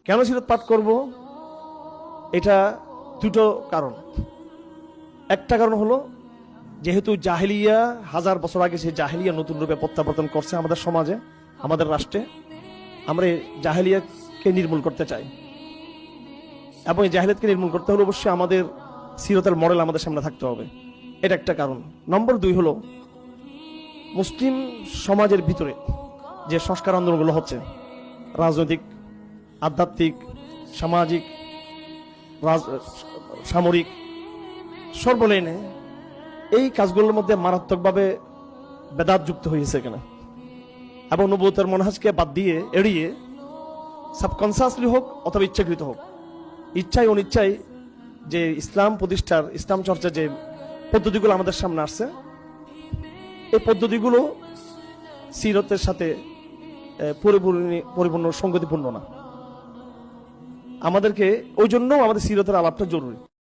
কেন সিরত পাঠ করব? এটা দুটো কারণ। একটা কারণ হলো, যেহেতু জাহেলিয়া 1000 বছর আগে সেই জাহেলিয়া নতুন রূপে প্রত্যাবর্তন করছে আমাদের সমাজে, আমাদের রাষ্ট্রে, আমরা এই জাহেলিয়াতকে নির্মূল করতে চাই। এবং এই জাহেলিয়াতকে নির্মূল করতে হলে অবশ্যই আমাদের সিরতের মডেল আমাদের সামনে থাকতে হবে। এটা একটা কারণ। নম্বর 2 হলো, মুসলিম সমাজের ভিতরে যে সংস্কার আন্দোলনগুলো হচ্ছে, রাজনৈতিক, আধ্যাত্মিক, সামাজিক, সামরিক, সর্বলেনে এই কাজগুলোর মধ্যে মারাত্মকভাবে বেদাত যুক্ত হয়েছে এখানে। এবং নবুয়তের মনহাজকে বাদ দিয়ে, এড়িয়ে, সাবকনসিয়াসলি হোক অথবা ইচ্ছাকৃত হোক, ইচ্ছায় অনিচ্ছায় যে ইসলাম প্রতিষ্ঠার, ইসলাম চর্চার যে পদ্ধতিগুলো আমাদের সামনে আসছে, এই পদ্ধতিগুলো সিরতের সাথে পরিপূর্ণ সঙ্গতিপূর্ণ না। আমাদেরকে ওই জন্য আমাদের সিরতের আলাপটা জরুরি।